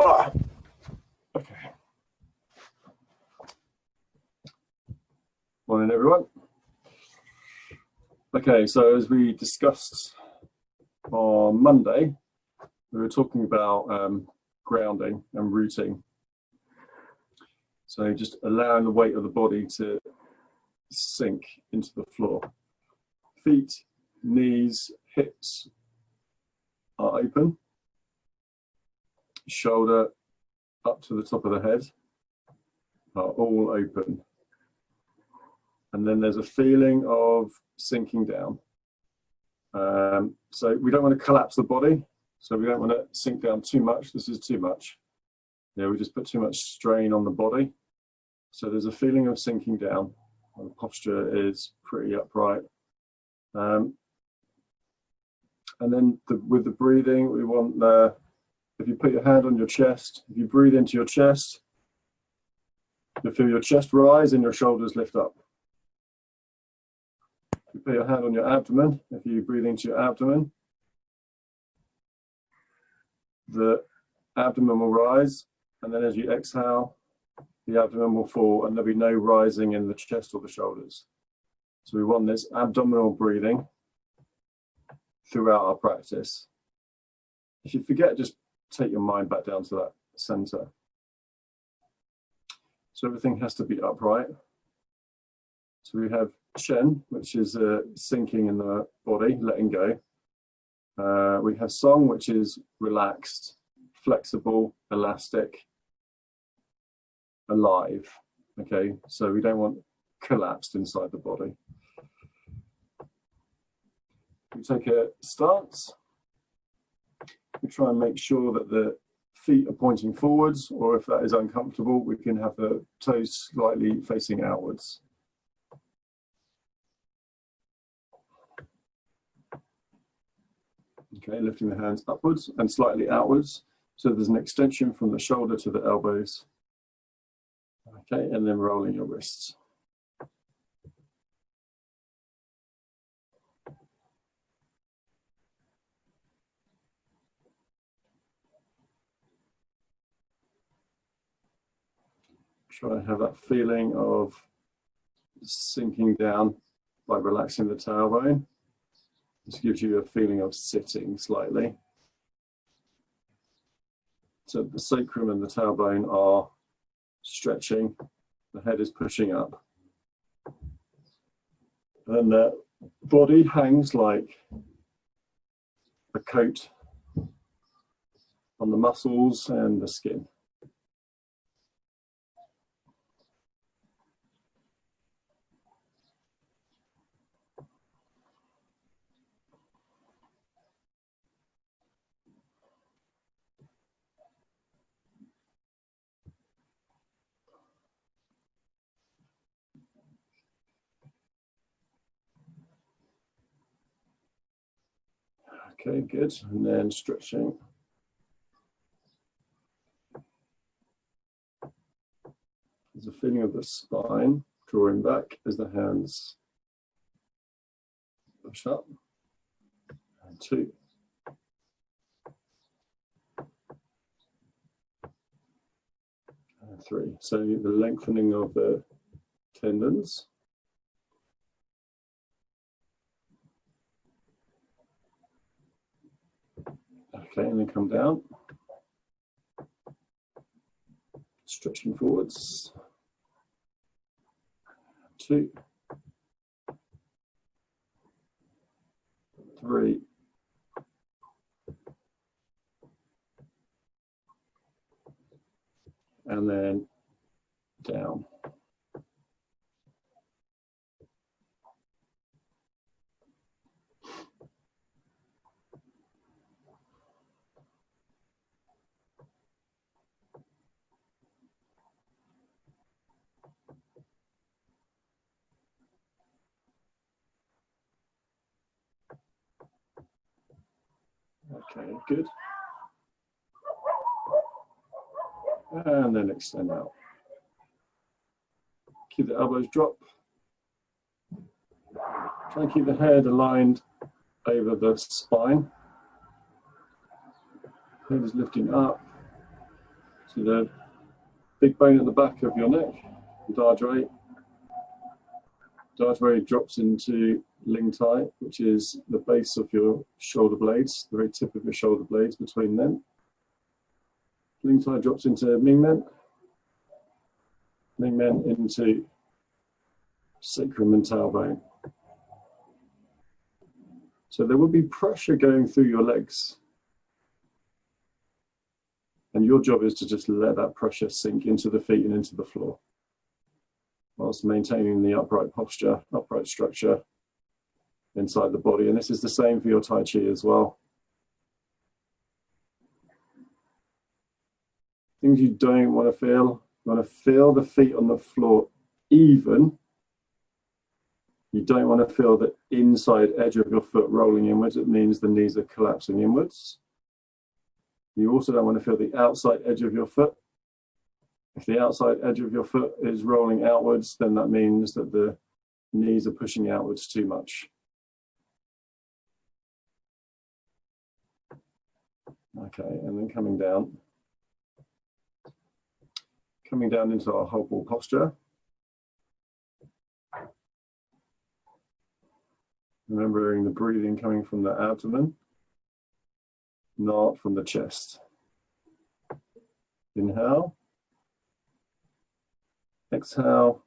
Ah. Okay. Morning, everyone. Okay, so as we discussed on Monday, we were talking about grounding and rooting. So just allowing the weight of the body to sink into the floor. Feet, knees, hips are open. Shoulder up to the top of the head are all open. And then there's a feeling of sinking down. So we don't want to collapse the body. So we don't want to sink down too much. This is too much. Yeah, we just put too much strain on the body. So there's a feeling of sinking down. The posture is pretty upright. And then with the breathing, we want if you put your hand on your chest, if you breathe into your chest, you'll feel your chest rise and your shoulders lift up. If you put your hand on your abdomen, if you breathe into your abdomen, the abdomen will rise, and then as you exhale, the abdomen will fall, and there'll be no rising in the chest or the shoulders. So we want this abdominal breathing throughout our practice. If you forget, just take your mind back down to that center. So everything has to be upright. So we have Shen, which is sinking in the body, letting go. We have Song, which is relaxed, flexible, elastic, alive. Okay, so we don't want collapsed inside the body. We take a stance. We try and make sure that the feet are pointing forwards, or if that is uncomfortable, we can have the toes slightly facing outwards. Okay, lifting the hands upwards and slightly outwards. So there's an extension from the shoulder to the elbows. Okay, and then rolling your wrists. Try and have that feeling of sinking down by relaxing the tailbone. This gives you a feeling of sitting slightly. So the sacrum and the tailbone are stretching, the head is pushing up. And the body hangs like a coat on the muscles and the skin. Okay, good. And then stretching. There's a feeling of the spine drawing back as the hands push up. And 2. And 3. So the lengthening of the tendons. Okay, and then come down. Stretching forwards. 2. 3. And then down. Okay, good. And then extend out. Keep the elbows drop. Try and keep the head aligned over the spine. Head is lifting up. So the big bone at the back of your neck, the diaphragm drops into ling tai, which is the base of your shoulder blades, the very tip of your shoulder blades between them. Ling tai drops into ming men into sacrum and tailbone. So there will be pressure going through your legs. And your job is to just let that pressure sink into the feet and into the floor, whilst maintaining the upright posture, upright structure inside the body. And this is the same for your Tai Chi as well. Things you don't want to feel. You want to feel the feet on the floor even. You don't want to feel the inside edge of your foot rolling inwards. It means the knees are collapsing inwards. You also don't want to feel the outside edge of your foot. If the outside edge of your foot is rolling outwards, then that means that the knees are pushing outwards too much. Okay, and then coming down into our whole ball posture. Remembering the breathing coming from the abdomen, not from the chest. Inhale. Exhale.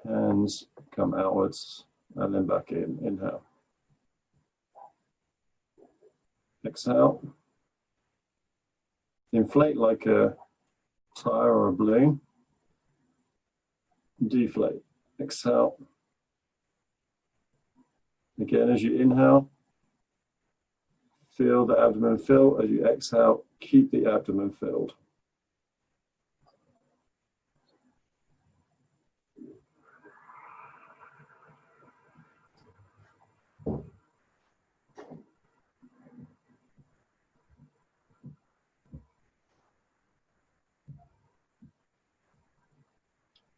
Hands come outwards and then back in. Inhale. Exhale. Inflate like a tire or a balloon. Deflate. Exhale. Again, as you inhale, feel the abdomen fill. As you exhale, keep the abdomen filled.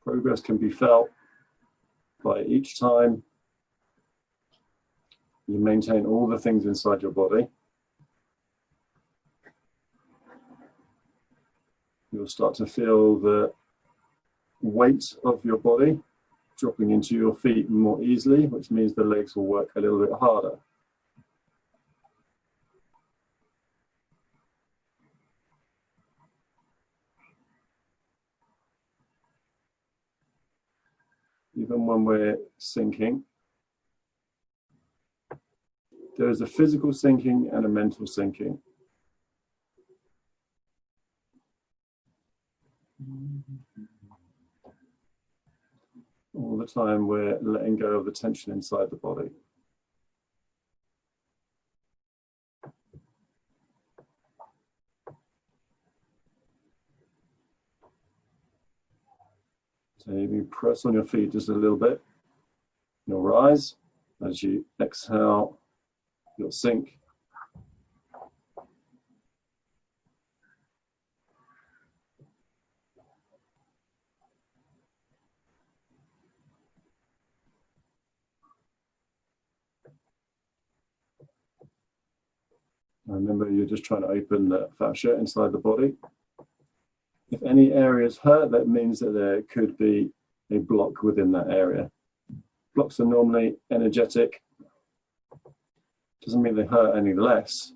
Progress can be felt by each time you maintain all the things inside your body. You'll start to feel the weight of your body dropping into your feet more easily, which means the legs will work a little bit harder. Even when we're sinking, there is a physical sinking and a mental sinking. All the time we're letting go of the tension inside the body. So you press on your feet just a little bit. You'll rise. As you exhale, you'll sink. Remember, you're just trying to open the fascia inside the body. If any areas hurt, that means that there could be a block within that area. Blocks are normally energetic. Doesn't mean they hurt any less.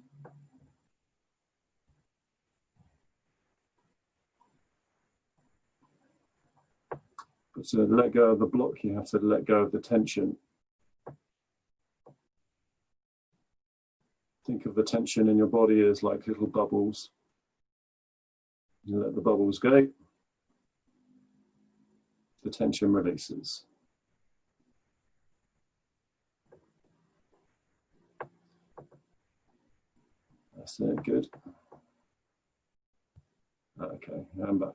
But to let go of the block, you have to let go of the tension. Think of the tension in your body as like little bubbles. You let the bubbles go, the tension releases. That's it, good. Okay, and back.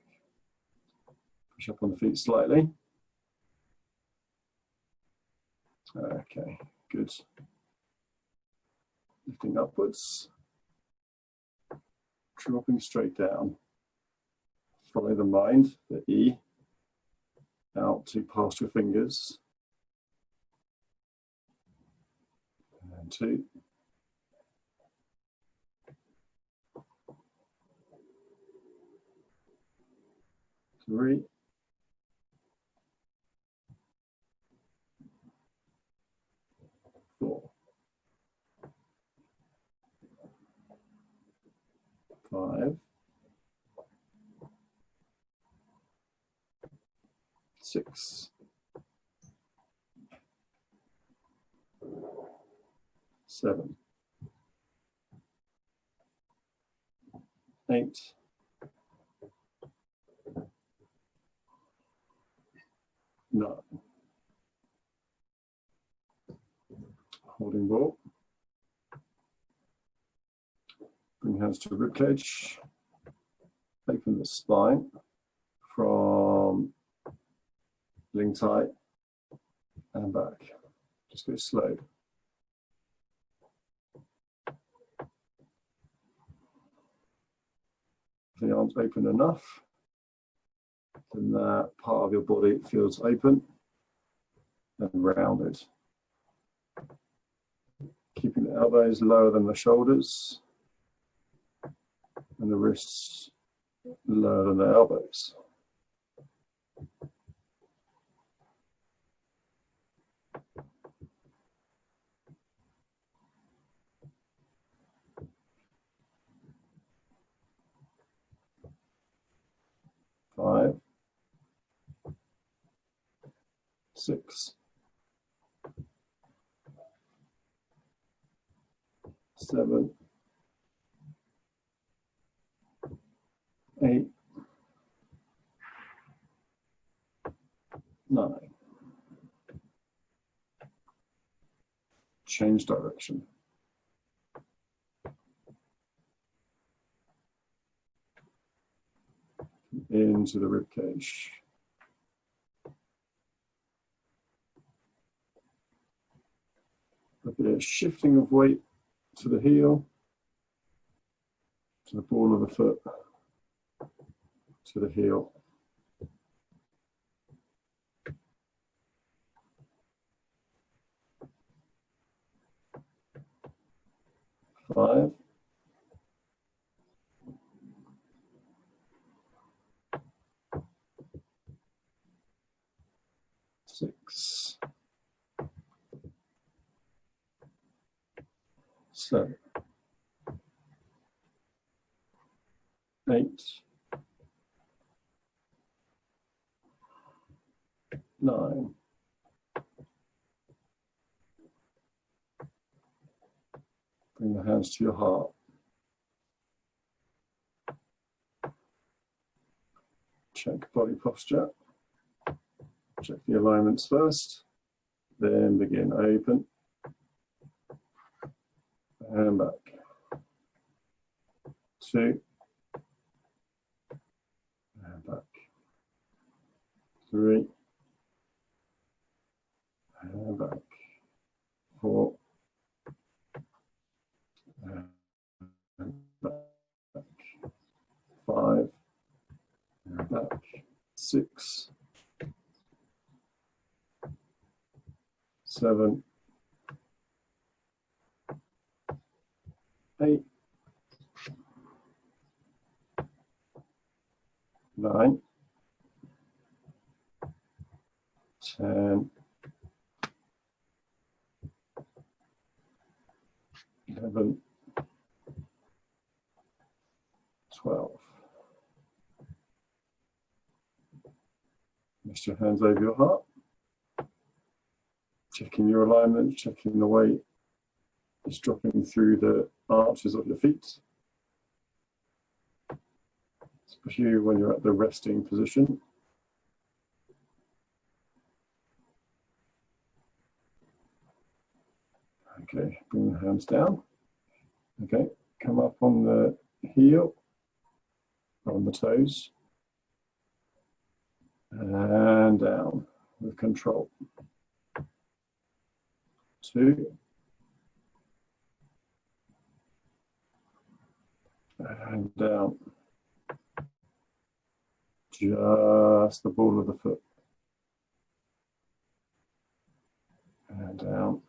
Push up on the feet slightly. Okay, good. Lifting upwards, dropping straight down. Follow the mind, the E, out to past your fingers. And 2. 3, 4, 5, 6, 7, 8, 9. Holding ball. Bring hands to rib cage. Open the spine from ling tight and back. Just go slow. If the arms open enough, then that part of your body feels open and rounded. Keeping the elbows lower than the shoulders and the wrists lower than the elbows. Five, 6, 7, 8, 9. Change direction. Into the rib cage. A bit of shifting of weight to the heel, to the ball of the foot, to the heel. Five, 6, 7, 8, 9. Bring the hands to your heart. Check body posture. Check the alignments first. Then begin. Open. And back. 2. And back. 3. And back. 4. And back. 5. And back. 6. 7. 8. 9. 10. 11. 12. Rest your hands over your heart. Checking your alignment, checking the weight is dropping through the arches of your feet, especially when you're at the resting position. Okay, bring the hands down. Okay, come up on the heel, on the toes, and down with control. 2, and down. Just the ball of the foot. And down.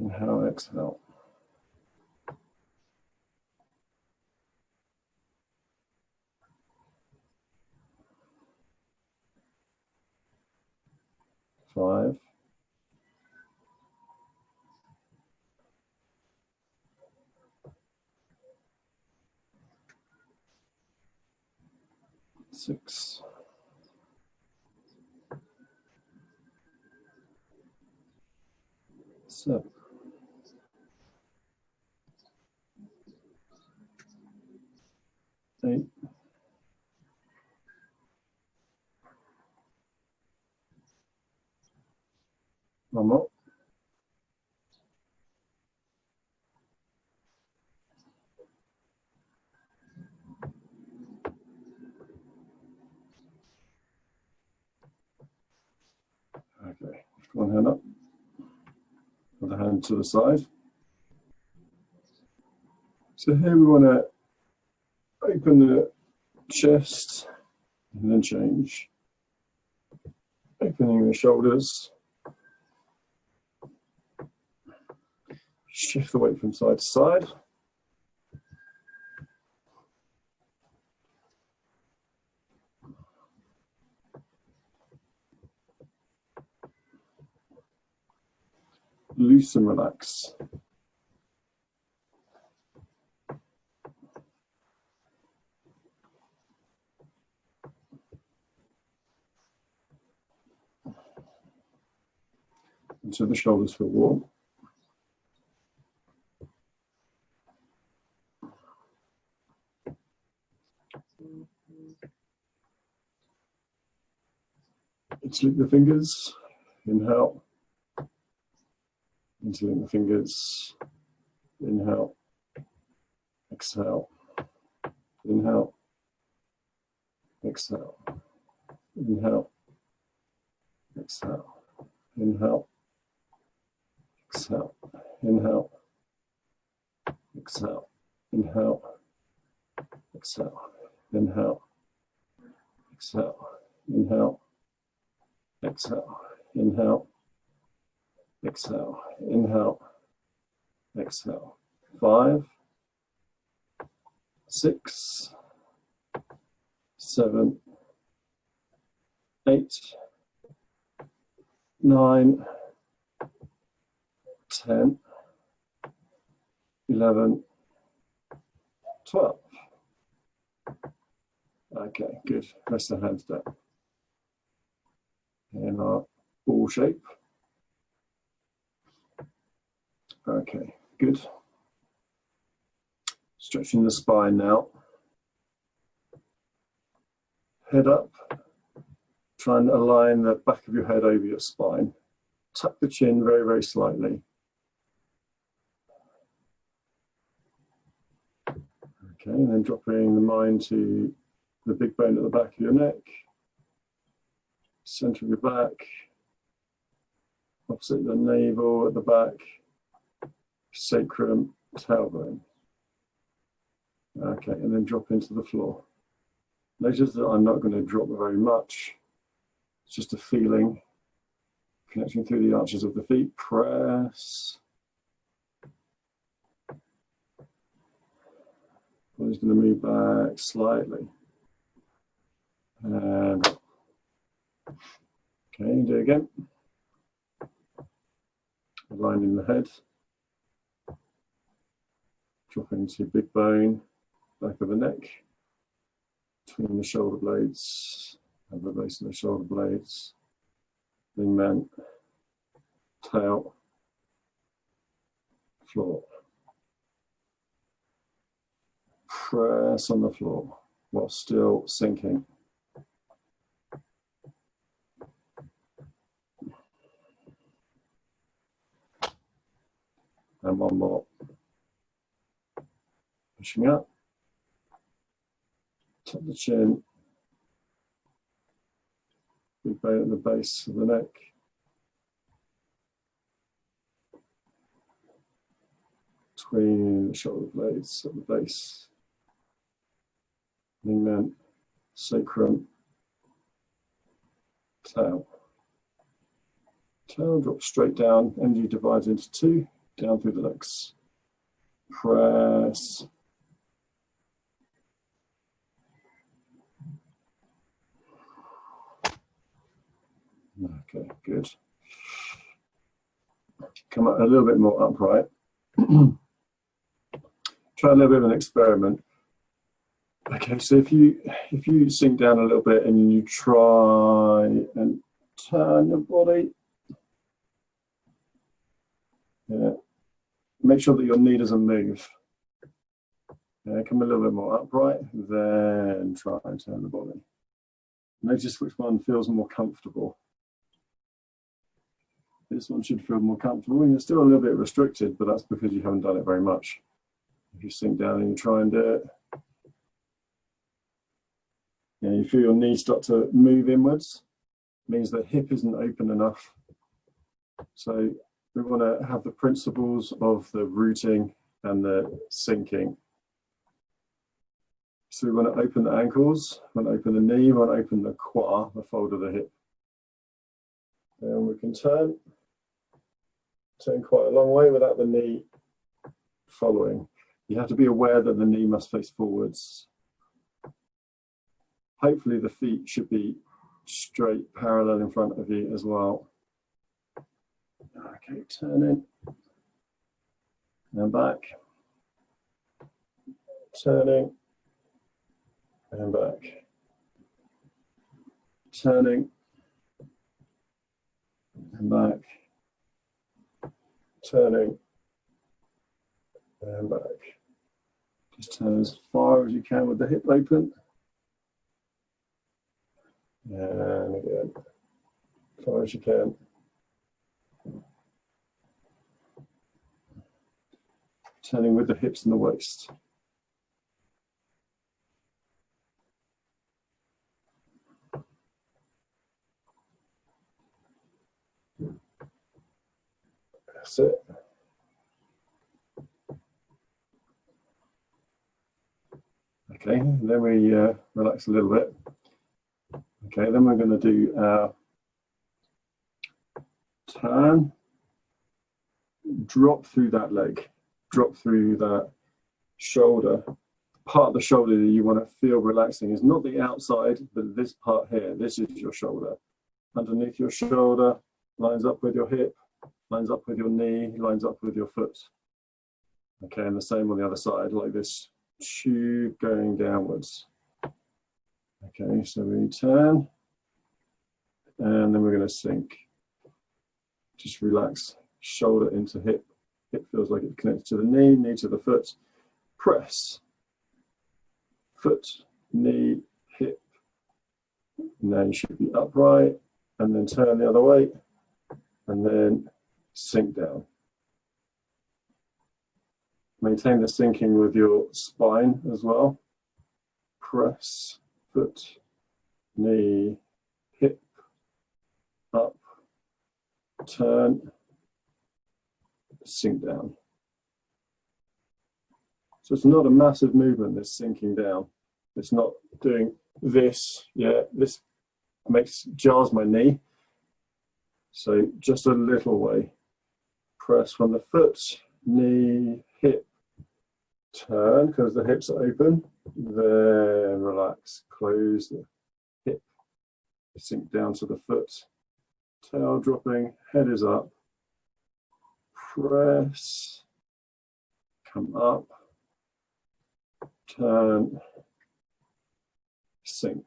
Inhale, exhale. 5, 6, 7, 8, 1 more, 1 hand up, other hand to the side. So here we want to open the chest and then change. Opening the shoulders. Shift the weight from side to side. Loose and relax. Until the shoulders feel warm. Interlink the fingers. Inhale. Interlink the fingers. Inhale. Exhale. Inhale. Exhale. Inhale. Exhale. Inhale. Exhale. Inhale. Exhale. Inhale. Exhale. Inhale. Exhale. Inhale. Exhale. Inhale. Exhale. Inhale. Exhale. 5, 6, 7, 8, 9, 10, 11, 12. Okay, good. Rest the hands down. In our ball shape. Okay, good. Stretching the spine now. Head up. Try and align the back of your head over your spine. Tuck the chin very, very slightly. Okay, and then dropping the mind to the big bone at the back of your neck. Center of your back. Opposite the navel at the back. Sacrum, tailbone. Okay, and then drop into the floor. Notice that I'm not going to drop very much. It's just a feeling. Connecting through the arches of the feet. Press. Body's going to move back slightly. And okay, do it again. Aligning the head. Dropping to big bone, back of the neck, between the shoulder blades, and the base of the shoulder blades, wingman, tail, floor. Press on the floor while still sinking. And one more. Pushing up, tuck the chin, big bone at the base of the neck, between the shoulder blades at the base, wingman, sacrum, tail. Tail drops straight down, energy divides into 2, down through the legs. Press. Okay, good. Come up a little bit more upright. Try a little bit of an experiment. Okay, so if you sink down a little bit and you try and turn your body, yeah, make sure that your knee doesn't move. Yeah, come a little bit more upright, then try and turn the body. Notice which one feels more comfortable. This one should feel more comfortable. You're still a little bit restricted, but that's because you haven't done it very much. If you sink down and you try and do it, and you feel your knees start to move inwards, means the hip isn't open enough. So we want to have the principles of the rooting and the sinking. So we want to open the ankles, we want to open the knee, we want to open the qua, the fold of the hip. And we can turn quite a long way without the knee following. You have to be aware that the knee must face forwards. Hopefully the feet should be straight, parallel in front of you as well. Okay, turning and back, turning and back, turning and back, turning and back. Just turn as far as you can with the hip open. And again, as far as you can. Turning with the hips and the waist. That's it. Okay, then we relax a little bit. Okay, then we're going to do our turn, drop through that leg, drop through that shoulder. Part of the shoulder that you want to feel relaxing is not the outside, but this part here. This is your shoulder. Underneath your shoulder, lines up with your hip, lines up with your knee, lines up with your foot. Okay, and the same on the other side, like this tube going downwards. Okay, so we turn, and then we're going to sink. Just relax, shoulder into hip. Hip feels like it connects to the knee, knee to the foot. Press, foot, knee, hip. Now you should be upright, and then turn the other way, and then sink down. Maintain the sinking with your spine as well. Press, foot, knee, hip, up, turn, sink down. So it's not a massive movement, this sinking down. It's not doing this, yeah, this jars my knee. So just a little way. Press from the foot, knee, hip, turn because the hips are open, then relax, close the hip, sink down to the foot, tail dropping, head is up, press, come up, turn, sink,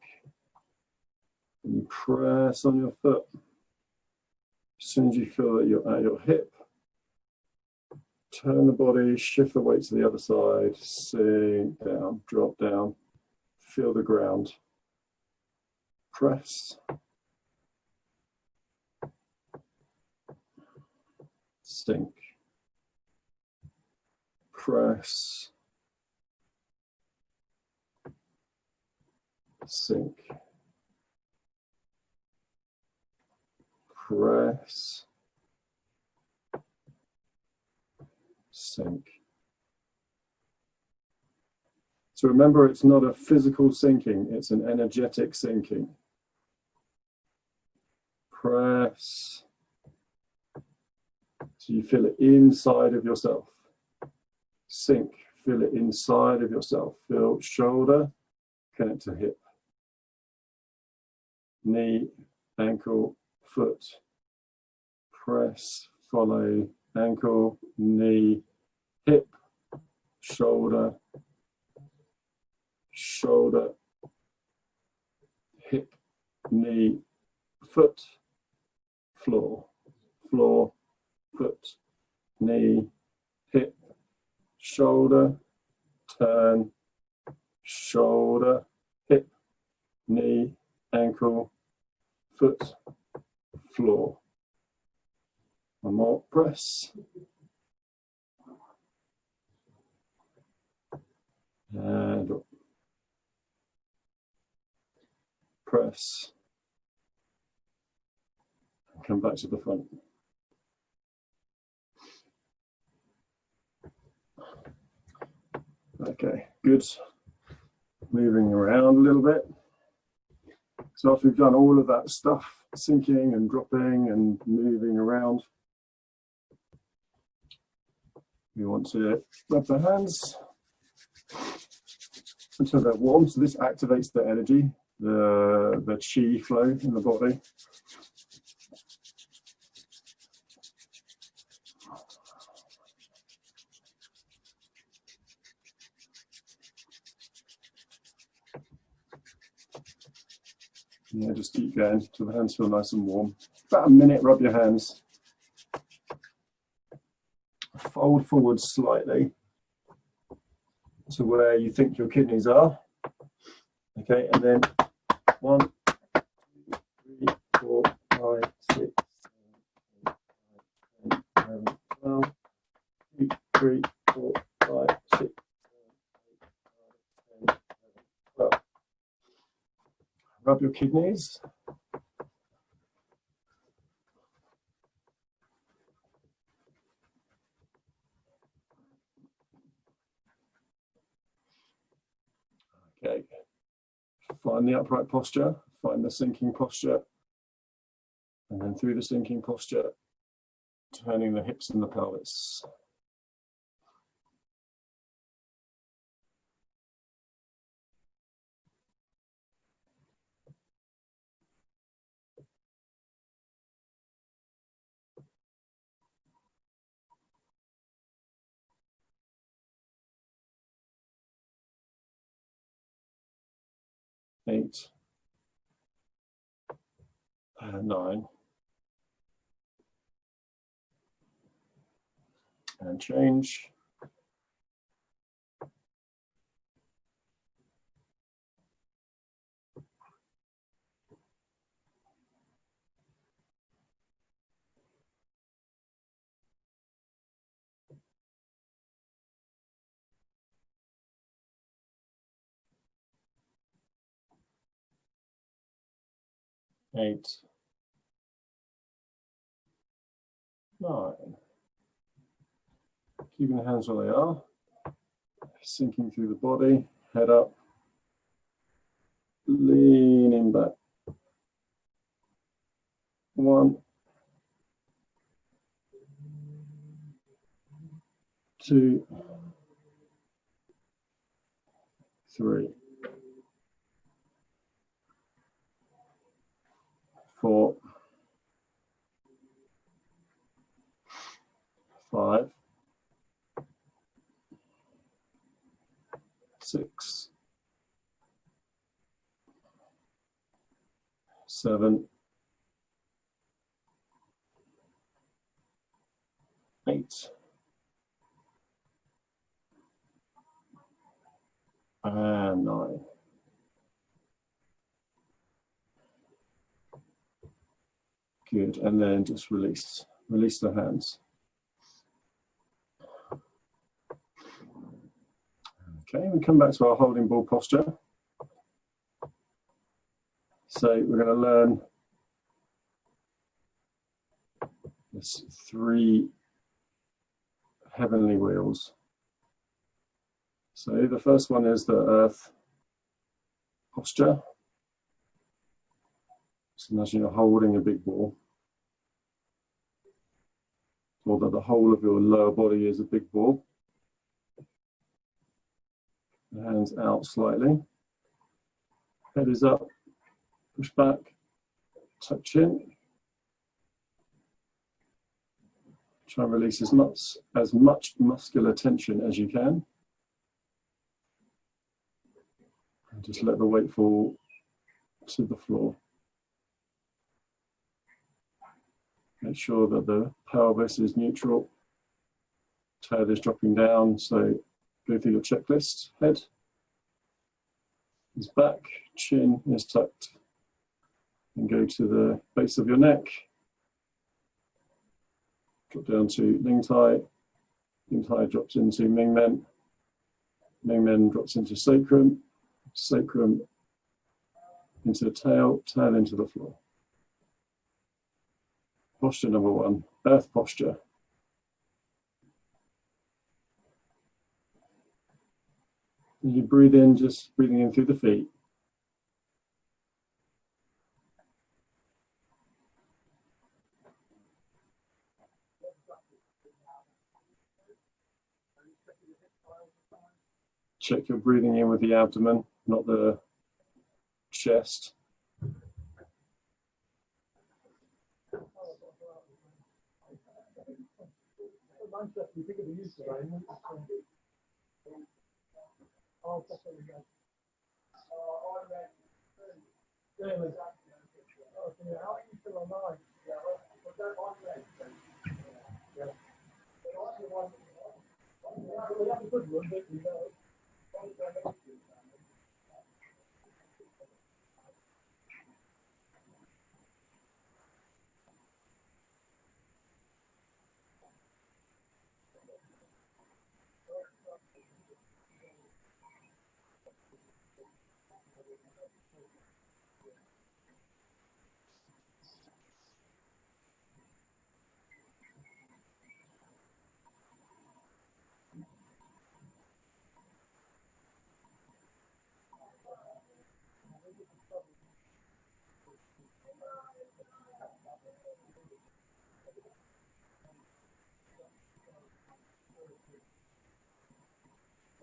and you press on your foot. As soon as you feel that you're at your hip, turn the body, shift the weight to the other side, sink down, drop down, feel the ground, press, sink, press, sink, press, sink. So remember, it's not a physical sinking, it's an energetic sinking. Press. So you feel it inside of yourself. Sink, feel it inside of yourself. Feel shoulder, connect to hip. Knee, ankle, foot. press, follow, ankle, knee, hip, shoulder, shoulder, hip, knee, foot, floor, floor, foot, knee, hip, shoulder, turn, shoulder, hip, knee, ankle, foot, floor. One more, press. And up. Press. And come back to the front. Okay, good. Moving around a little bit. So after we've done all of that stuff, sinking and dropping and moving around, we want to rub the hands until they're warm. So this activates the energy, the chi flow in the body. Yeah, just keep going until the hands feel nice and warm. About a minute, rub your hands. Fold forward slightly to where you think your kidneys are. Okay, and then 1, 2, 3, 4, 5, 6, 7, 8, 9, 10, 11, 12, 2, 3, 4, 5, 6, 7, 8, 9, 10, 11, 12. Rub your kidneys. Okay. Find the upright posture, find the sinking posture, and then through the sinking posture, turning the hips and the pelvis. Eight, 9, and change. 8, 9. Keeping the hands where they are, sinking through the body, head up, leaning back. 1, 2, 3, 4, 5, 6, 7, 8, and 9. Good, and then just release the hands. Okay, we come back to our holding ball posture. So we're going to learn this 3 heavenly wheels. So the first one is the earth posture. So imagine you're holding a big ball, or that the whole of your lower body is a big ball. The hands out slightly. Head is up, push back, tuck chin. Try and release as much muscular tension as you can. And just let the weight fall to the floor. Make sure that the pelvis is neutral. Tail is dropping down, so go through your checklist. Head is back, chin is tucked. And go to the base of your neck. Drop down to Ling Tai. Ling Tai drops into Ming Men. Ming Men drops into sacrum. Sacrum into the tail, tail into the floor. Posture number 1, earth posture. As you breathe in, just breathing in through the feet. Check you're breathing in with the abdomen, not the chest.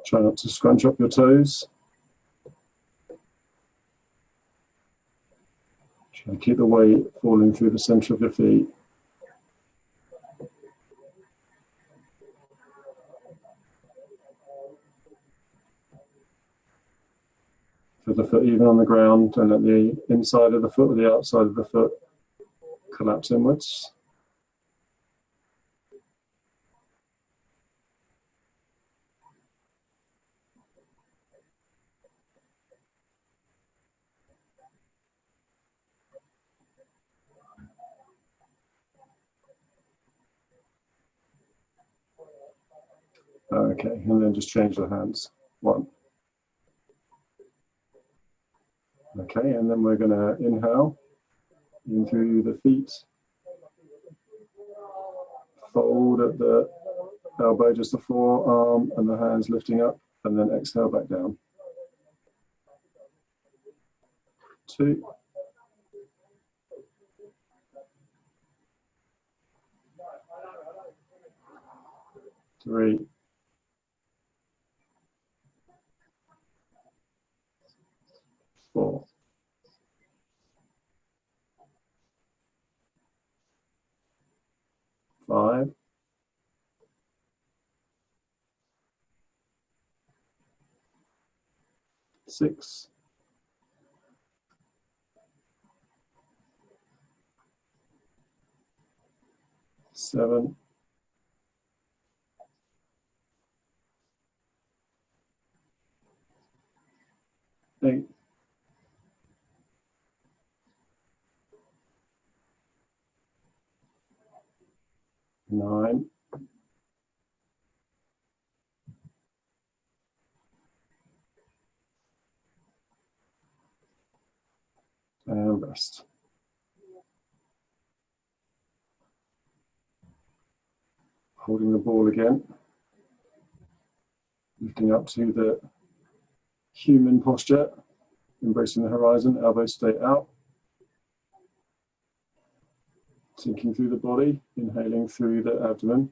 Try not to scrunch up your toes. Try and keep the weight falling through the center of your feet. Feel the foot even on the ground. Don't let the inside of the foot or the outside of the foot collapse inwards. Okay, and then just change the hands. 1. Okay, and then we're going to inhale in through the feet. Fold at the elbow, just the forearm and the hands lifting up, and then exhale back down. 2. 3. 4. 5. 6. 7. 8. 9. And rest. Holding the ball again. Lifting up to the human posture. Embracing the horizon, elbows stay out. Sinking through the body, inhaling through the abdomen.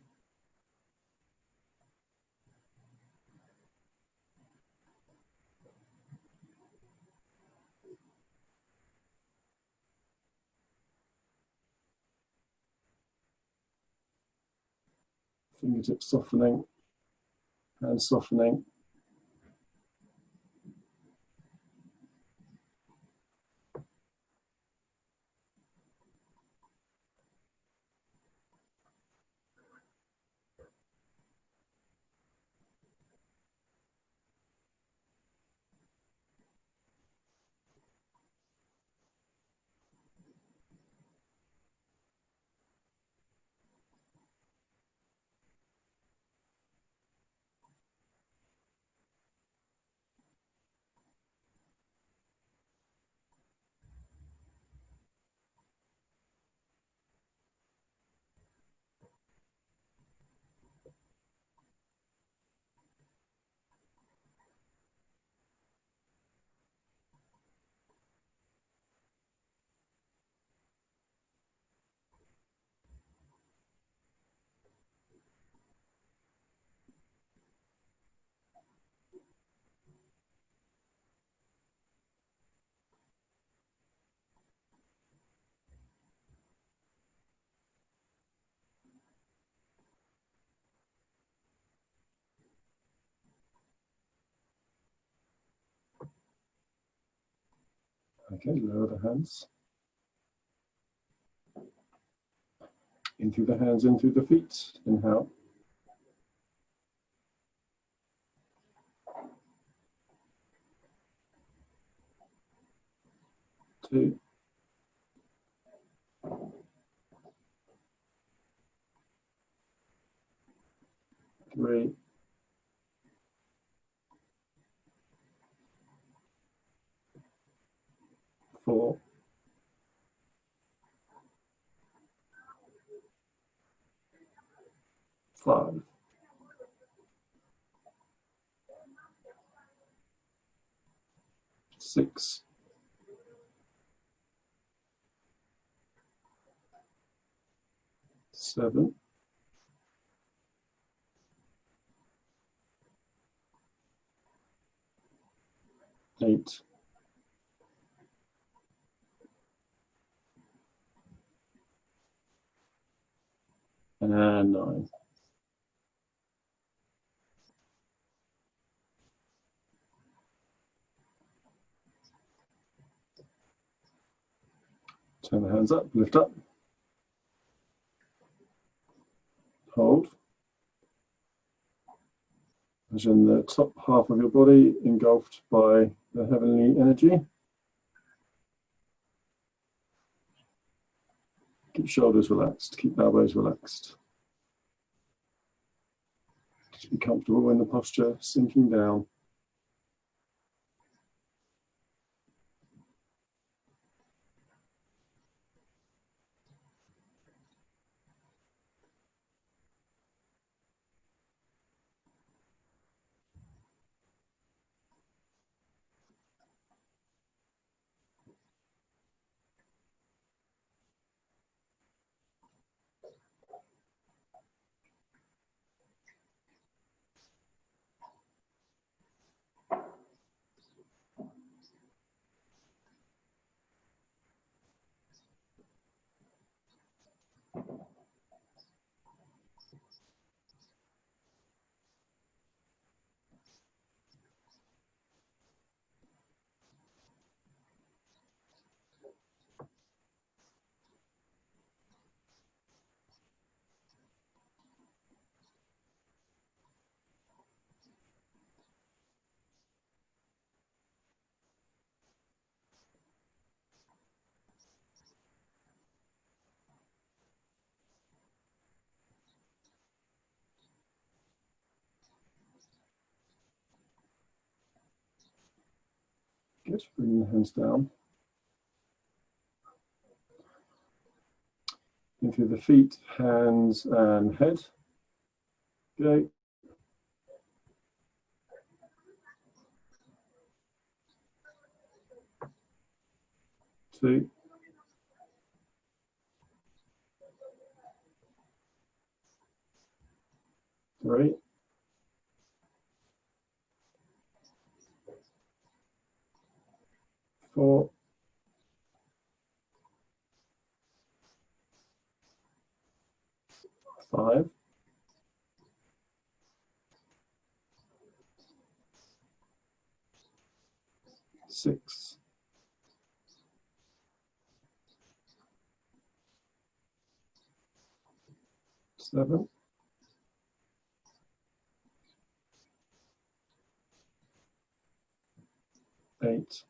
Fingertips softening, hands softening. Okay, lower the hands. In through the hands, in through the feet. Inhale. 2, 3, 4, 5, 6, 7, 8, and 9. Turn the hands up, lift up. Hold. Imagine the top half of your body engulfed by the heavenly energy. Keep shoulders relaxed, keep elbows relaxed. Just be comfortable in the posture, sinking down. Good, bring the hands down. In through the feet, hands, and head. Go. 2, 3, 4, 5, 6, 7, 8,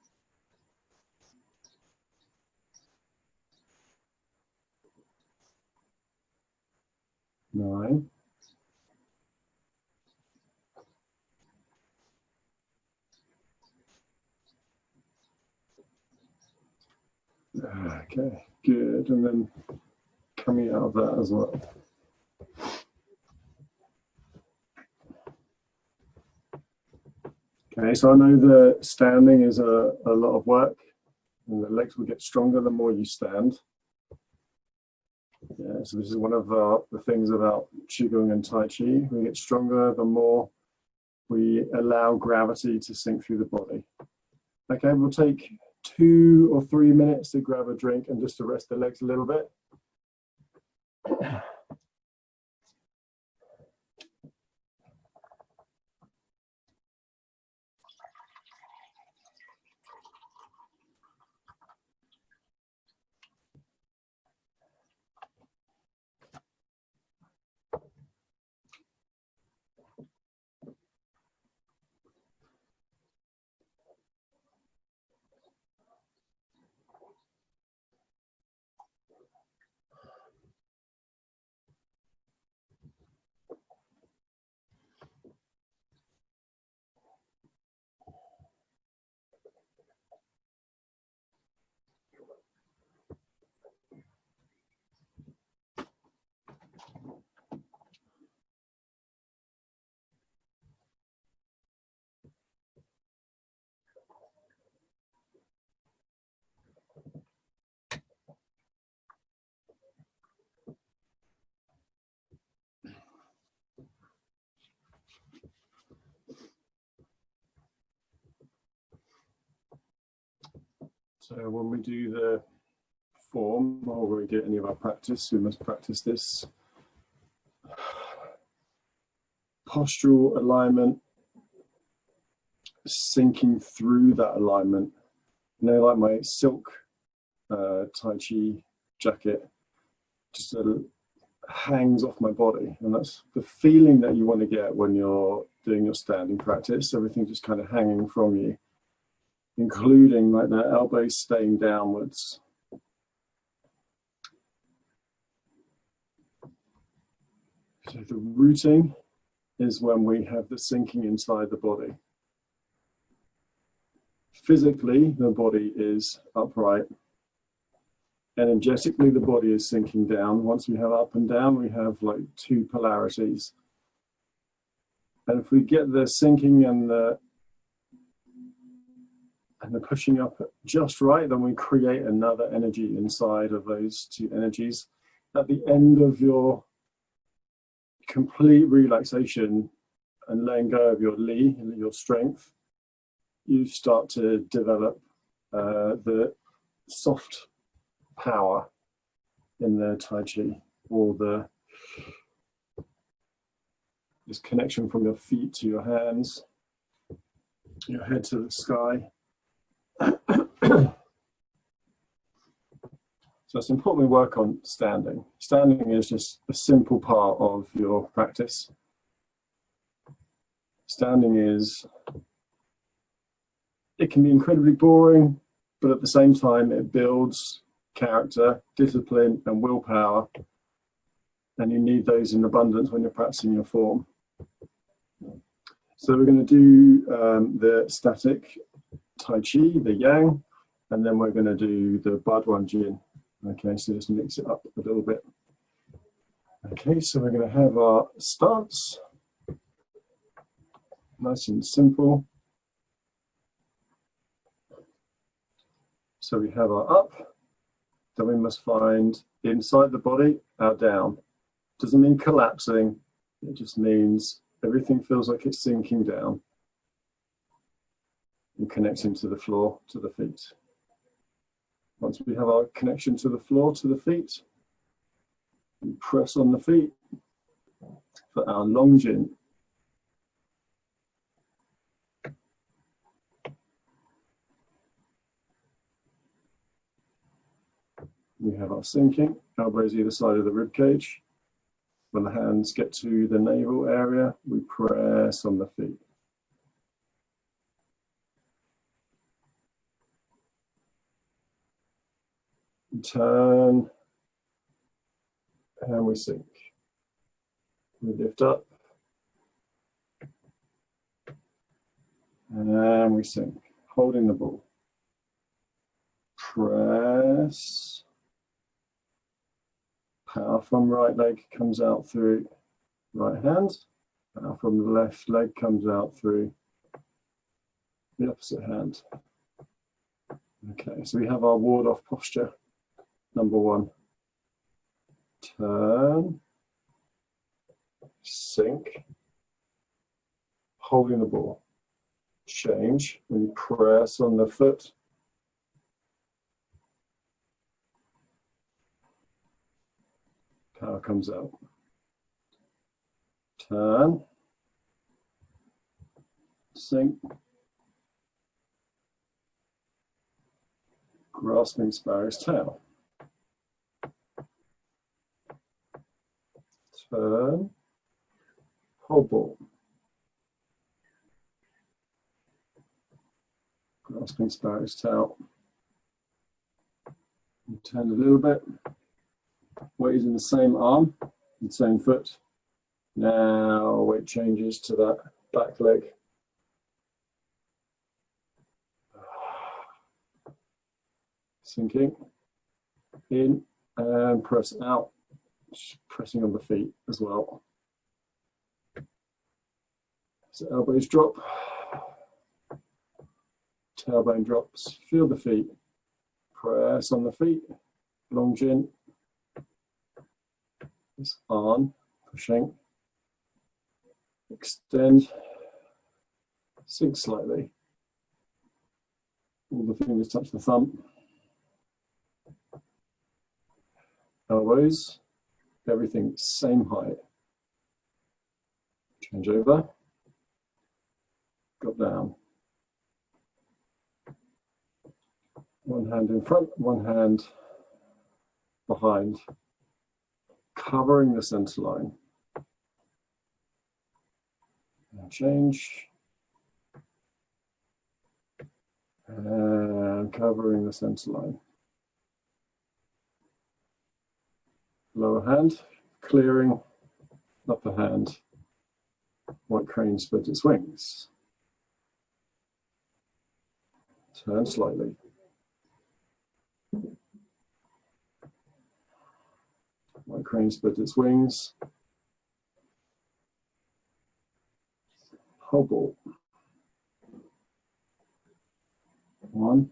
9, 'kay, good, and then coming out of that as well. Okay, so I know the standing is a lot of work, and the legs will get stronger the more you stand. Yeah, so this is one of the things about Qigong and Tai Chi. We get stronger the more we allow gravity to sink through the body. Okay, we'll take 2 or 3 minutes to grab a drink and just to rest the legs a little bit. So when we do the form, or when we do any of our practice, we must practice this postural alignment, sinking through that alignment. You know, like my silk Tai Chi jacket just hangs off my body, and that's the feeling that you want to get when you're doing your standing practice. Everything just kind of hanging from you, including like the elbows staying downwards. So the rooting is when we have the sinking inside the body. Physically, the body is upright. Energetically, the body is sinking down. Once we have up and down, we have like 2 polarities. And if we get the sinking and the pushing up just right, then we create another energy inside of those 2 energies. At the end of your complete relaxation and letting go of your Li, your strength, you start to develop the soft power in the Tai Chi, or this connection from your feet to your hands, your head to the sky. So it's important we work on standing. Standing is just a simple part of your practice. Standing it can be incredibly boring, but at the same time it builds character, discipline, and willpower. And you need those in abundance when you're practicing your form. So we're going to do the static Tai Chi, the Yang, and then we're going to do the duan Jin. Okay, so just mix it up a little bit. Okay, so we're going to have our stance, nice and simple. So we have our up, then we must find inside the body our down. Doesn't mean collapsing, it just means everything feels like it's sinking down and connecting to the floor, to the feet. Once we have our connection to the floor, to the feet, we press on the feet for our long Jin. We have our sinking, elbows either side of the rib cage. When the hands get to the navel area, we press on the feet. Turn, and we sink. We lift up, and we sink, holding the ball. Press. Power from right leg comes out through right hand. Power from the left leg comes out through the opposite hand. Okay, so we have our ward-off posture. Number one. Turn. Sink. Holding the ball. Change. When you press on the foot. Power comes out. Turn. Sink. Grasping sparrow's tail. Turn. Hold ball. Grasping sparrow's tail. And turn a little bit. Weight in the same arm and same foot. Now weight changes to that back leg. Sinking in and press out. Just pressing on the feet as well. So elbows drop. Tailbone drops. Feel the feet. Press on the feet. Long chin. On, pushing, extend, sink slightly. All the fingers touch the thumb. Elbows, everything same height. Change over, drop down. One hand in front, one hand behind. Covering the center line. And change. And covering the center line. Lower hand, clearing, upper hand. White crane spreads its wings. Turn slightly. White crane spreads its wings. Hold ball. One.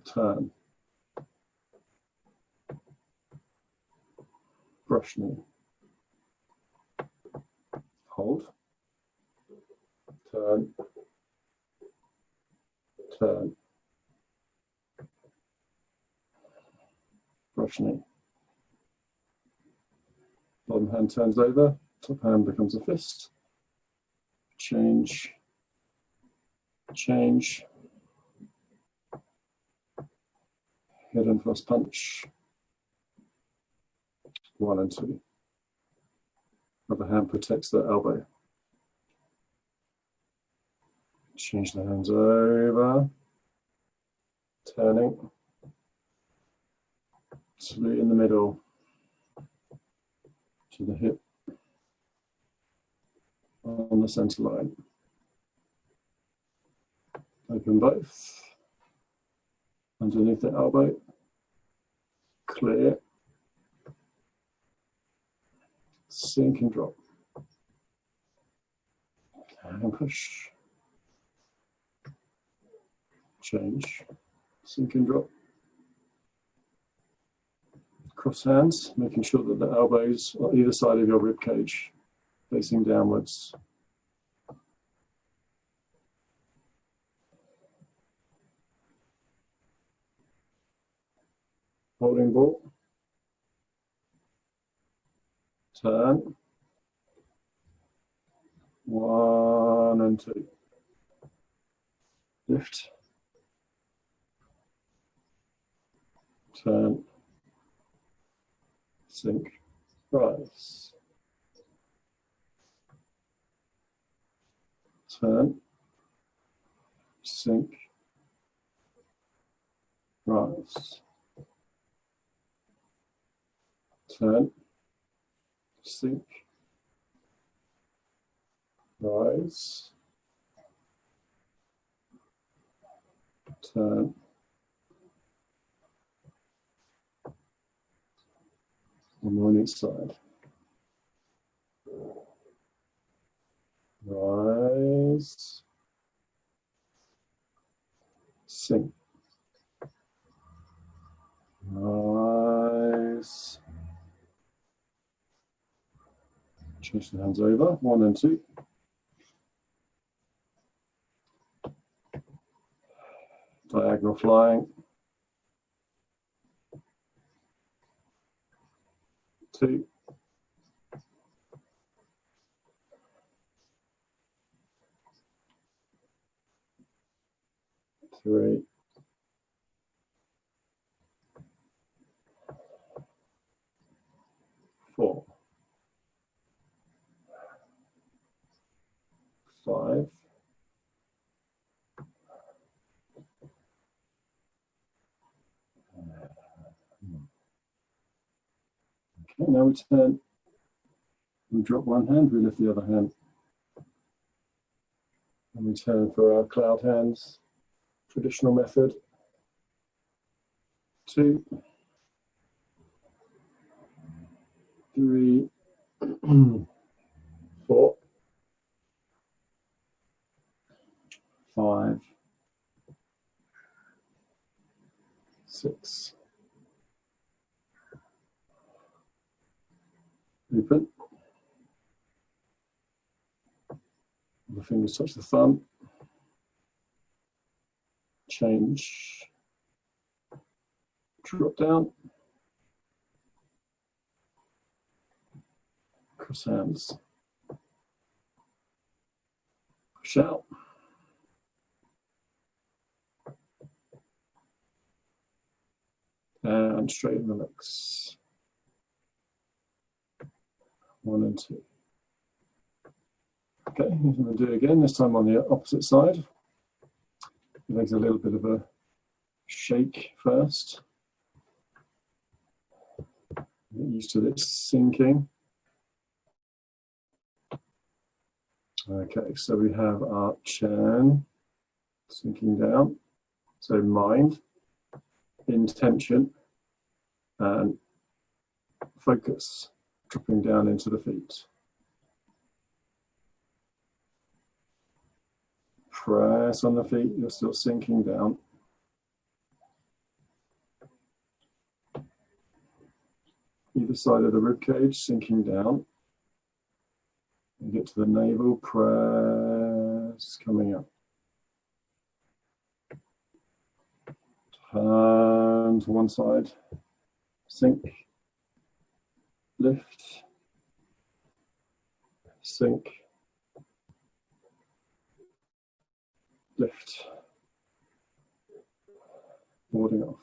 Turn. Brush knee. Hold. Turn. Turn. Brush knee. Bottom hand turns over, top hand becomes a fist. Change, change. Hidden thrust punch. 1 and 2. Other hand protects the elbow. Change the hands over. Turning. Salute in the middle. To the hip on the center line. Open both. Underneath the elbow. Clear. Sink and drop. And push. Change. Sink and drop. Cross hands, making sure that the elbows are either side of your rib cage, facing downwards. Holding ball. Turn. 1 and 2. Lift. turn, sink, rise, turn, sink, rise, turn, sink, rise, turn, one more on each side, rise, sink, rise, change the hands over, 1 and 2, diagonal flying, 2, 3, 4, 5, okay, now we turn, we drop one hand, we lift the other hand, and we turn for our cloud hands, traditional method, 2, 3, 4, 5, 6, open, the fingers touch the thumb, change, drop down, cross hands, push out, and straighten the legs, 1 and 2. Okay, I'm going to do it again, this time on the opposite side. Legs a little bit of a shake first. Get used to this sinking. Okay, so we have our chin sinking down. So mind, intention, and focus dropping down into the feet. Press on the feet, you're still sinking down. Either side of the rib cage, sinking down. And get to the navel, press, coming up. Turn to one side, sink, lift, sink, lift, boarding off,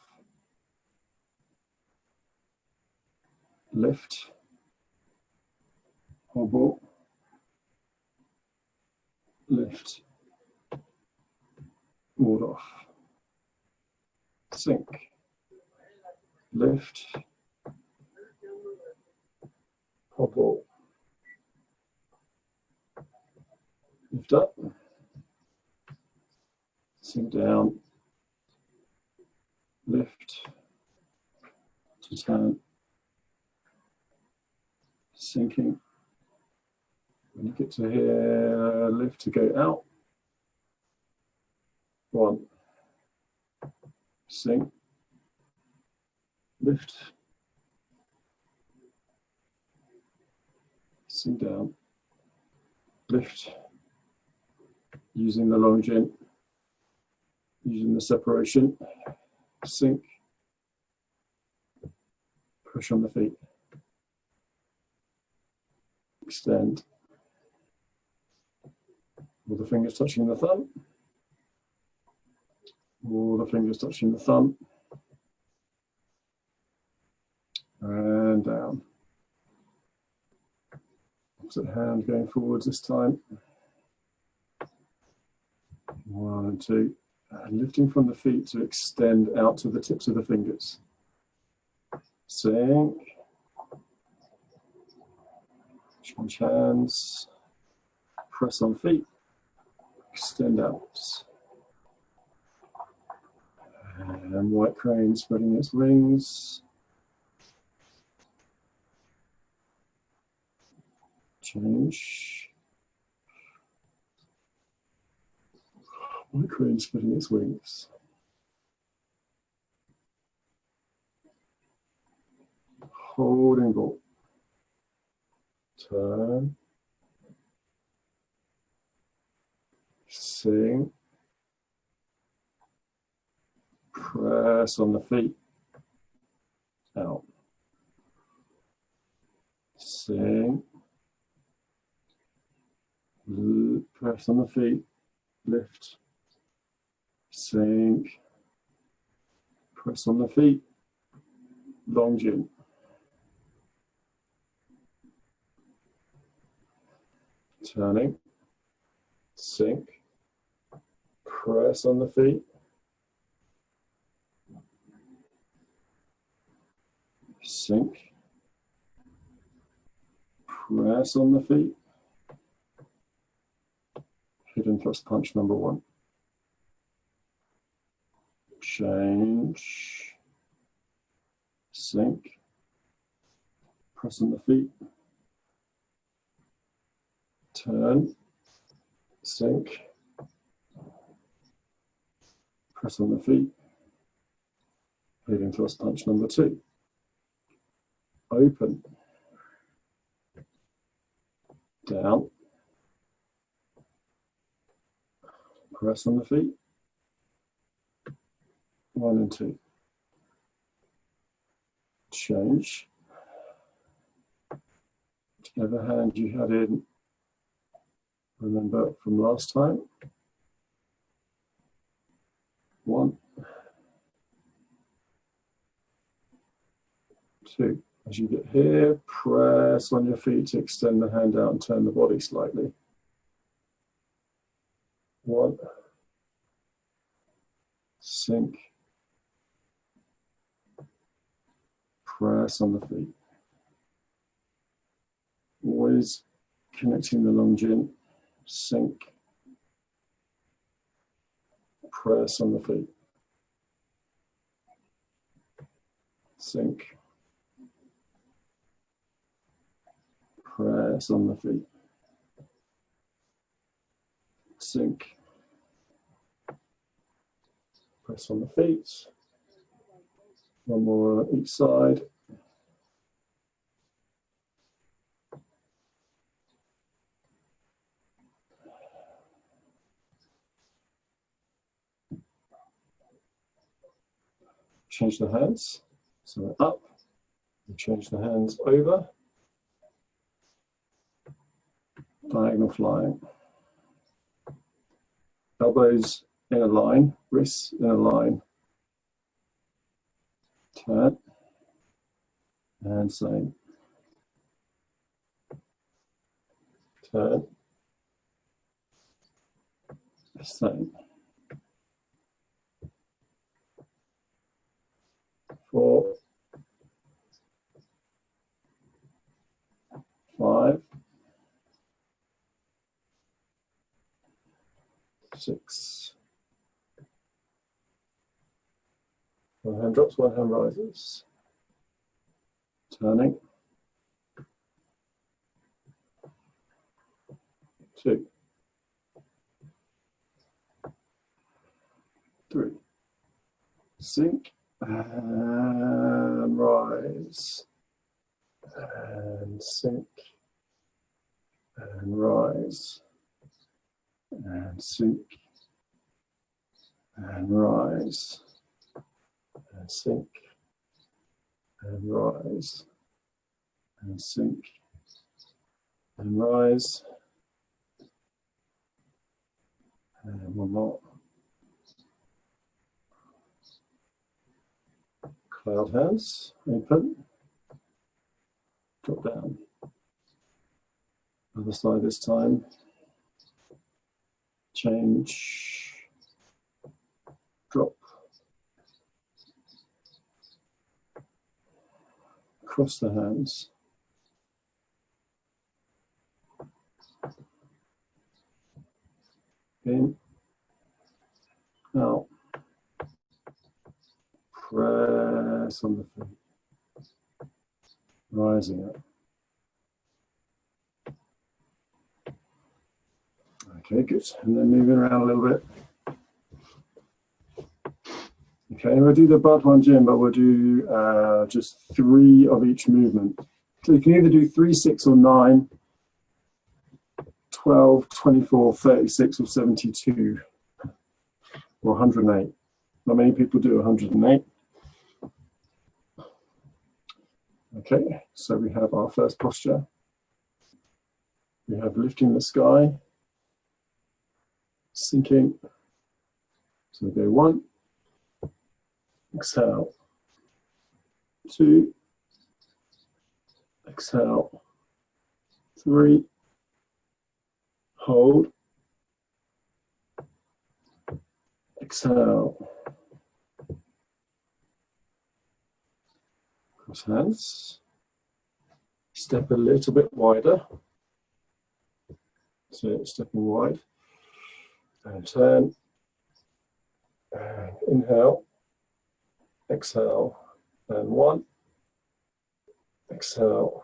lift, hobble, lift, board off, sink, lift, hobble, lift up, sink down, lift, to turn, sinking. When you get to here, lift to go out. 1, sink, lift, sink down, lift, using the long gin, using the separation, sink, push on the feet, extend, all the fingers touching the thumb, all the fingers touching the thumb, and down. Opposite hand going forwards this time. 1 and 2. And lifting from the feet to extend out to the tips of the fingers. Sink. Change hands. Press on feet. Extend out. And white crane spreading its wings. Change. White crane spreading its wings. Holding ball. Turn. Sink. Press on the feet. Out. Sink. Press on the feet. Lift. Sink. Press on the feet. Long jin. Turning. Sink. Press on the feet. Sink. Press on the feet. Hidden thrust punch number 1. Change. Sink. Press on the feet. Turn. Sink. Press on the feet. Hidden thrust punch number 2. Open. Down. Press on the feet. 1 and 2. Change. Whichever hand you had in, remember from last time. 1, 2. As you get here, press on your feet to extend the hand out and turn the body slightly. 1. Sink. Press on the feet. Always connecting the long jin. Sink. Press on the feet. Sink. Press on the feet. Sink. Press on the feet. 1 more on each side. Change the hands. So up. And change the hands over. Diagonal flying. Elbows in a line, wrists in a line. Turn. And same. Turn. Same. 4, 5, 6. 1 hand drops, 1 hand rises. Turning. 2, 3. Sink and rise. And sink and rise. And sink and rise. And sink and rise. And sink and rise. And 1 more. Cloud hands, open. drop down. Other side this time. Change, drop, across the hands. In, out, press on the feet, rising up. Okay, good. And then moving around a little bit. Okay, we'll do the duan Jin, but we'll do just 3 of each movement. So you can either do 3, 6, or 9, 12, 24, 36, or 72, or 108. Not many people do 108. Okay, so we have our first posture. We have lifting the sky, sinking. So we go 1, exhale, 2, exhale, 3, hold, exhale, cross hands, step a little bit wider, so stepping wide, and turn, and inhale, exhale, and 1, exhale,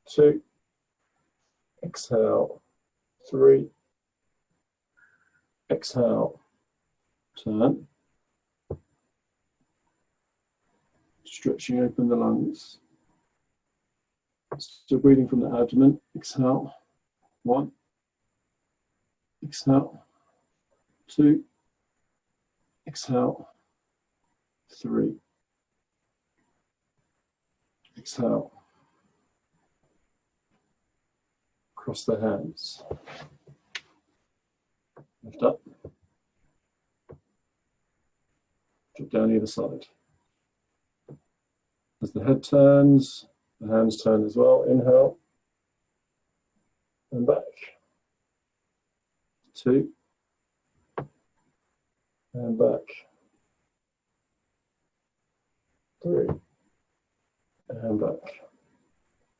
2, exhale, 3, exhale, turn, stretching open the lungs, still breathing from the abdomen, exhale, 1, exhale, 2, exhale, 3, exhale, cross the hands, lift up, drop down either side. As the head turns, the hands turn as well. Inhale, and back, 2, and back, 3, and back.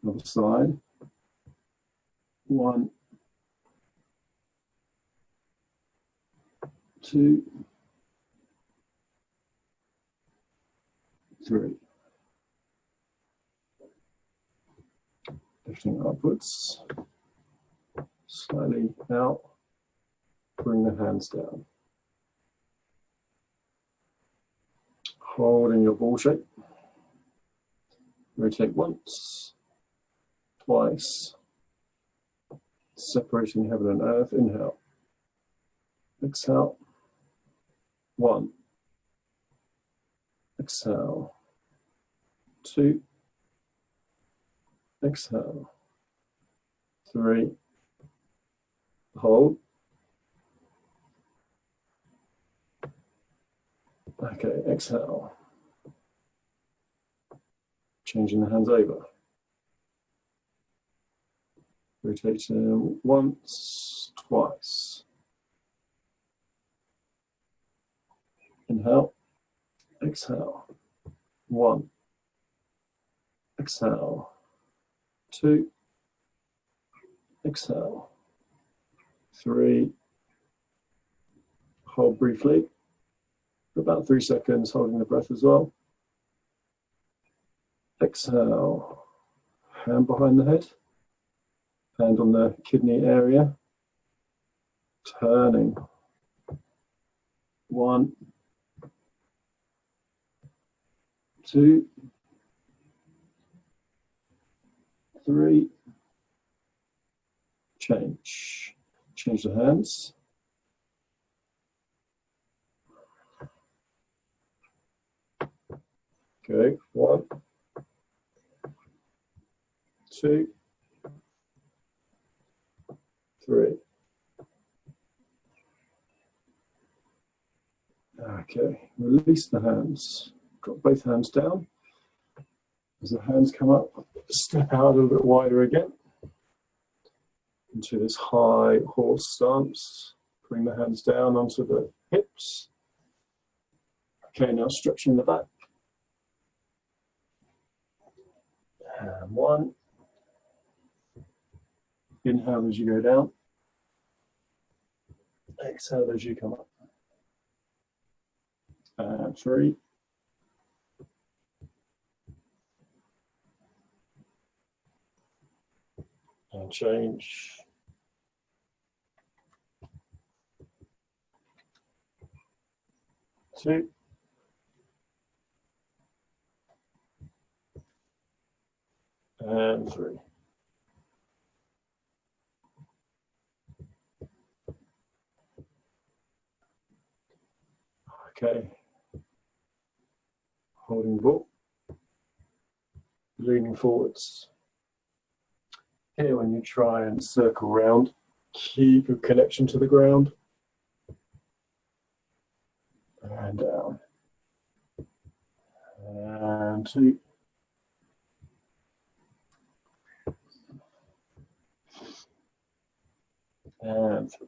Other side, 1, 2, 3. Lifting upwards, slightly out, bring the hands down. Hold in your ball shape. Rotate once, twice, separating heaven and earth. Inhale, exhale, 1, exhale, 2, exhale, 3, hold. Okay, exhale. Changing the hands over. Rotating once, twice. Inhale, exhale, 1, exhale, 2, exhale, 3, hold briefly for about 3 seconds, holding the breath as well. Exhale, hand behind the head, hand on the kidney area, turning, 1, 2, 3, change the hands. Okay, 1, 2, 3. Okay, release the hands. Drop both hands down. As the hands come up, step out a little bit wider again into this high horse stance. Bring the hands down onto the hips. Okay, now stretching the back. And one. Inhale as you go down. Exhale as you come up. And 3. And change. 2. And 3. Okay. Holding ball. Leaning forwards. Here, when you try and circle round, keep a connection to the ground. And down. And 2. And 3.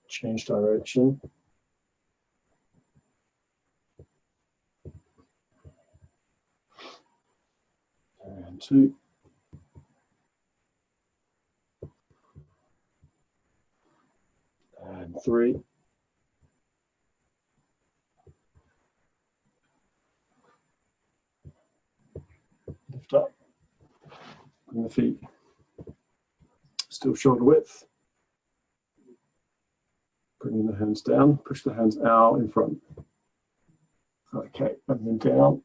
Change direction. And 2. And 3. Lift up. Bring the feet still shoulder width. Bringing the hands down. Push the hands out in front. Okay, and then down.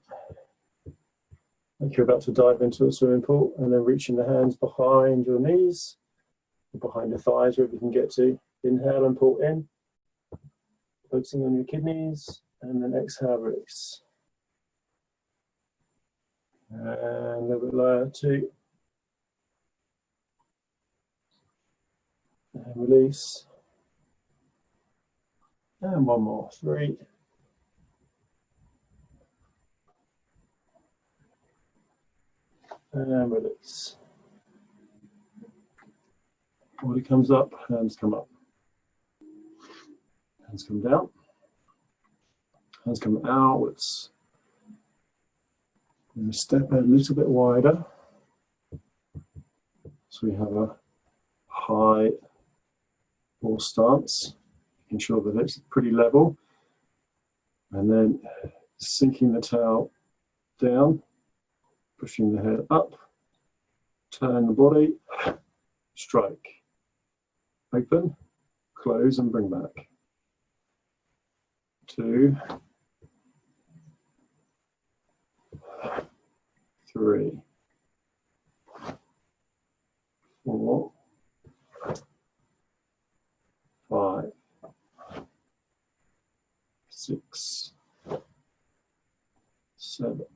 Like you're about to dive into a swimming pool, and then reaching the hands behind your knees, behind your thighs, wherever you can get to. Inhale and pull in, focusing on your kidneys, and then exhale, release. And a little bit lower, 2. And release. And one more, 3. And release. Body comes up, hands come up. Hands come down. Hands come outwards. And step a little bit wider. So we have a high horse stance. Making sure that it's pretty level. And then sinking the tail down. Pushing the head up. Turn the body. Strike. Open, close, and bring back. 2, 3, 4, 5, 6, 7,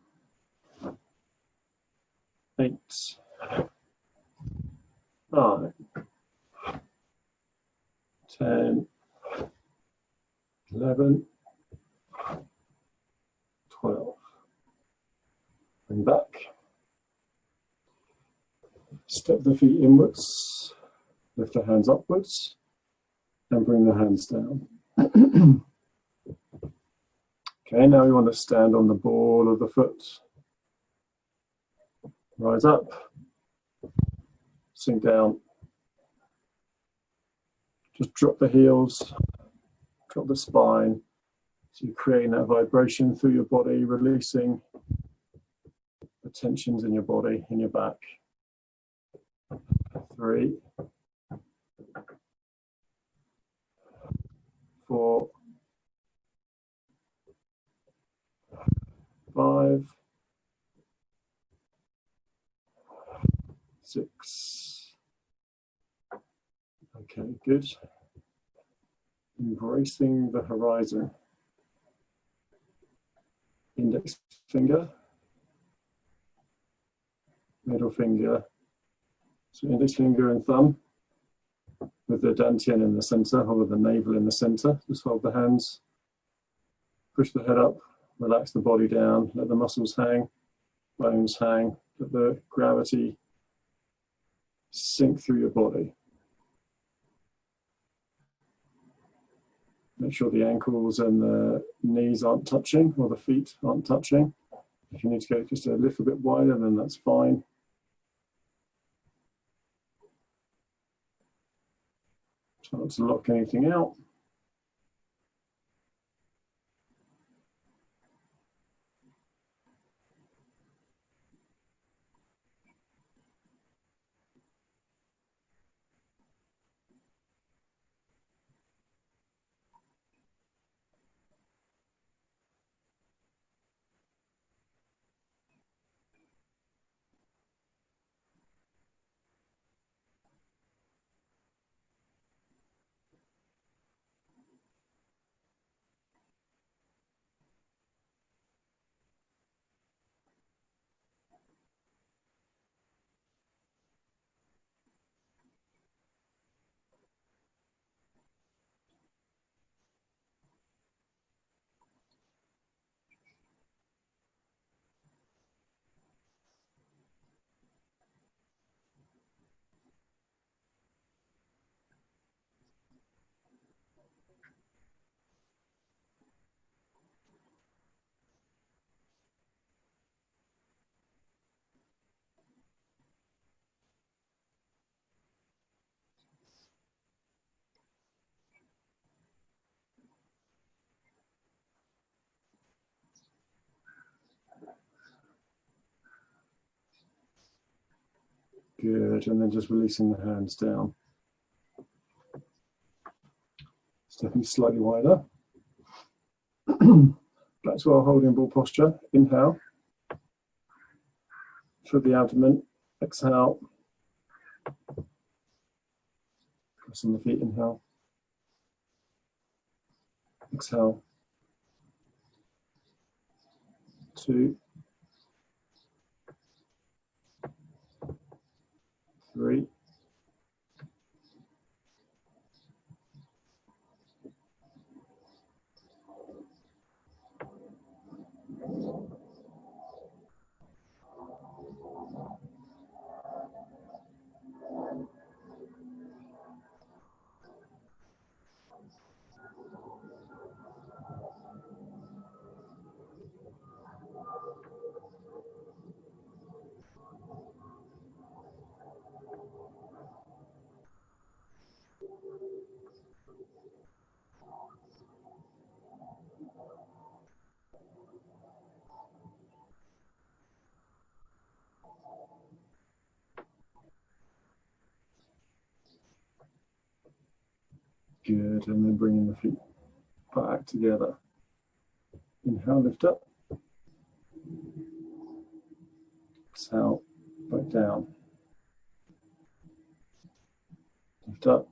8, 9, 10, 11, 12. Bring back. Step the feet inwards. Lift the hands upwards. And bring the hands down. Okay, now we want to stand on the ball of the foot. Rise up. Sink down. Just drop the heels, drop the spine. So you're creating that vibration through your body, releasing the tensions in your body, in your back. 3, 4, 5, 6. Okay, good. Embracing the horizon. Index finger, middle finger, so index finger and thumb with the dantian in the center, or with the navel in the center. Just hold the hands, push the head up, relax the body down, let the muscles hang, bones hang, let the gravity sink through your body. Make sure the ankles and the knees aren't touching, or the feet aren't touching. If you need to go just a little bit wider, then that's fine. Try not to lock anything out. Good, and then just releasing the hands down. Stepping slightly wider. Back to our holding ball posture. Inhale. Fill the abdomen. Exhale. Press on the feet. Inhale. Exhale. 2, 3, good, and then bringing the feet back together. Inhale, lift up. Exhale, back down. Lift up.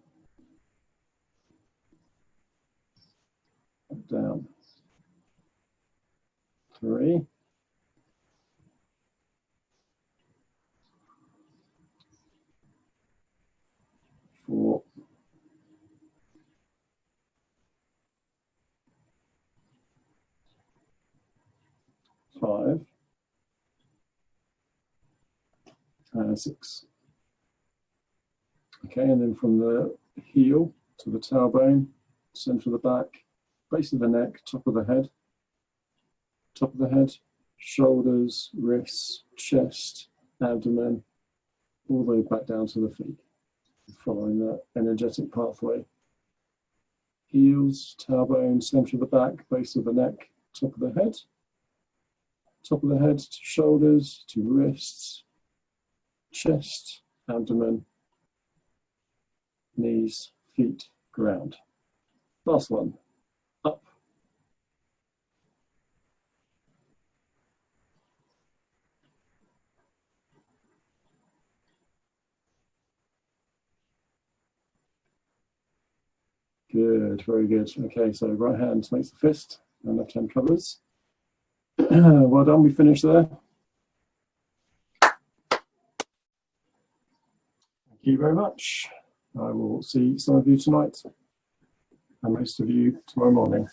Back down. 3. 4. 5. And 6. Okay, and then from the heel to the tailbone, center of the back, base of the neck, top of the head, shoulders, wrists, chest, abdomen, all the way back down to the feet, following that energetic pathway. Heels, tailbone, center of the back, base of the neck, top of the head to shoulders, to wrists, chest, abdomen, knees, feet, ground. Last one, up. Good, very good. Okay, so right hand makes the fist and left hand covers. Well done, we finished there. Thank you very much. I will see some of you tonight and most of you tomorrow morning.